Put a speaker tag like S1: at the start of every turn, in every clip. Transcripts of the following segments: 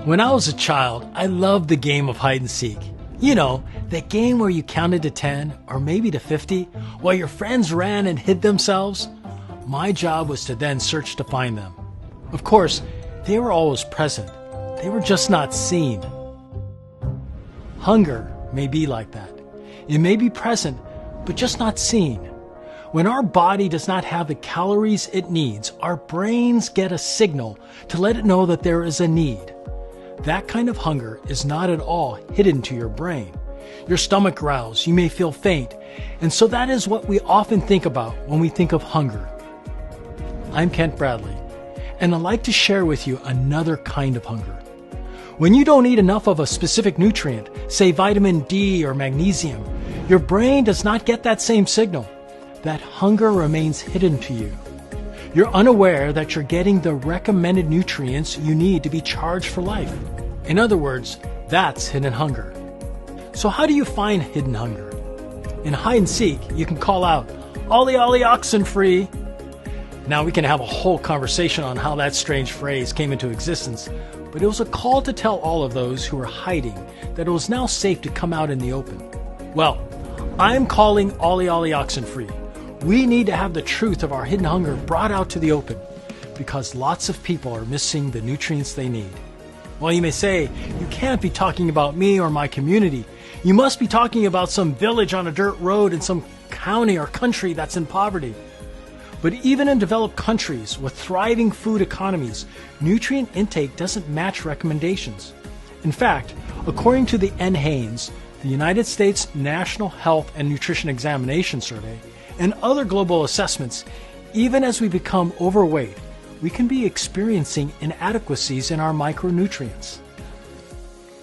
S1: When I was a child, I loved the game of hide and seek. You know, that game where you counted to 10 or maybe to 50 while your friends ran and hid themselves. My job was to then search to find them. Of course, they were always present. They were just not seen. Hunger may be like that. It may be present, but just not seen. When our body does not have the calories it needs, our brains get a signal to let it know that there is a need. That kind of hunger is not at all hidden to your brain. Your stomach growls, you may feel faint, and so that is what we often think about when we think of hunger. I'm Kent Bradley, and I'd like to share with you another kind of hunger. When you don't eat enough of a specific nutrient, say vitamin D or magnesium, your brain does not get that same signal. That hunger remains hidden to you. You're unaware that you're getting the recommended nutrients you need to be charged for life. In other words, that's hidden hunger. So how do you find hidden hunger? In hide and seek, you can call out, "Ollie, ollie, oxen free." Now we can have a whole conversation on how that strange phrase came into existence, but it was a call to tell all of those who were hiding that it was now safe to come out in the open. Well, I'm calling Ollie, ollie, oxen free. We need to have the truth of our hidden hunger brought out to the open because lots of people are missing the nutrients they need. Well, you may say, you can't be talking about me or my community. You must be talking about some village on a dirt road in some county or country that's in poverty. But even in developed countries with thriving food economies, nutrient intake doesn't match recommendations. In fact, according to the NHANES, the United States National Health and Nutrition Examination Survey, and other global assessments, even as we become overweight, we can be experiencing inadequacies in our micronutrients.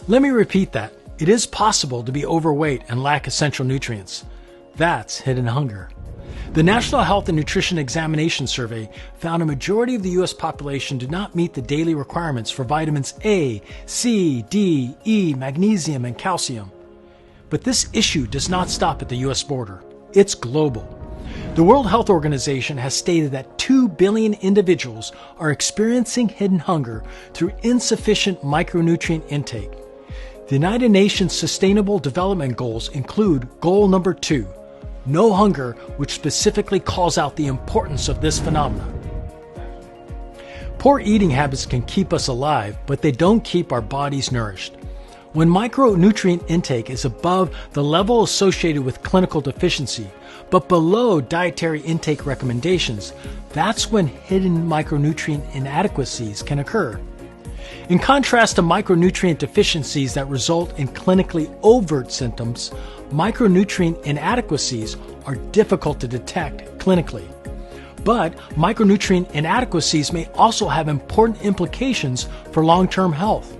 S1: Let me repeat that. It is possible to be overweight and lack essential nutrients. That's hidden hunger. The National Health and Nutrition Examination Survey found a majority of the U.S. population did not meet the daily requirements for vitamins A, C, D, E, magnesium, and calcium. But this issue does not stop at the U.S. border. It's global. The World Health Organization has stated that 2 billion individuals are experiencing hidden hunger through insufficient micronutrient intake. The United Nations Sustainable Development Goals include goal number 2, no hunger, which specifically calls out the importance of this phenomenon. Poor eating habits can keep us alive, but they don't keep our bodies nourished. When micronutrient intake is above the level associated with clinical deficiency, but below dietary intake recommendations, that's when hidden micronutrient inadequacies can occur. In contrast to micronutrient deficiencies that result in clinically overt symptoms, micronutrient inadequacies are difficult to detect clinically. But micronutrient inadequacies may also have important implications for long-term health.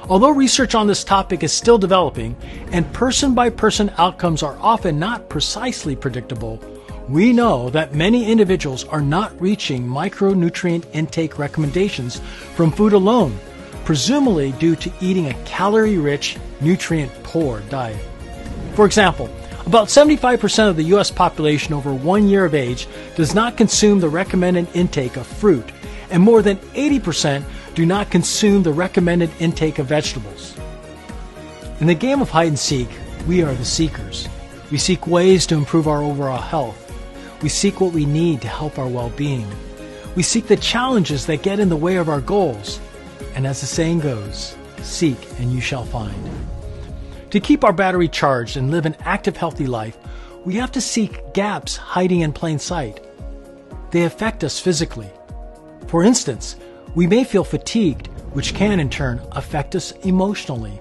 S1: Although research on this topic is still developing and person-by-person outcomes are often not precisely predictable, we know that many individuals are not reaching micronutrient intake recommendations from food alone, presumably due to eating a calorie-rich, nutrient-poor diet. For example, about 75% of the U.S. population over 1 year of age does not consume the recommended intake of fruit, and more than 80% do not consume the recommended intake of vegetables. In the game of hide and seek, we are the seekers. We seek ways to improve our overall health. We seek what we need to help our well-being. We seek the challenges that get in the way of our goals. And as the saying goes, seek and you shall find. To keep our battery charged and live an active, healthy life, we have to seek gaps hiding in plain sight. They affect us physically. For instance, we may feel fatigued, which can in turn affect us emotionally.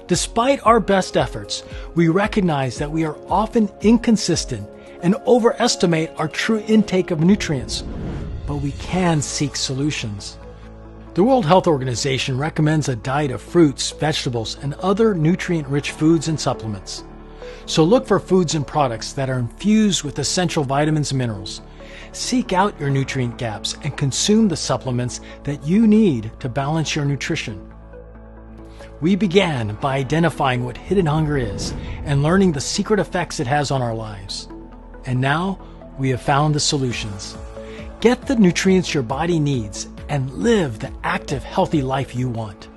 S1: Despite our best efforts, we recognize that we are often inconsistent and overestimate our true intake of nutrients, but we can seek solutions. The World Health Organization recommends a diet of fruits, vegetables, and other nutrient-rich foods and supplements. So look for foods and products that are infused with essential vitamins and minerals. Seek out your nutrient gaps and consume the supplements that you need to balance your nutrition. We began by identifying what hidden hunger is and learning the secret effects it has on our lives. And now we have found the solutions. Get the nutrients your body needs and live the active, healthy life you want.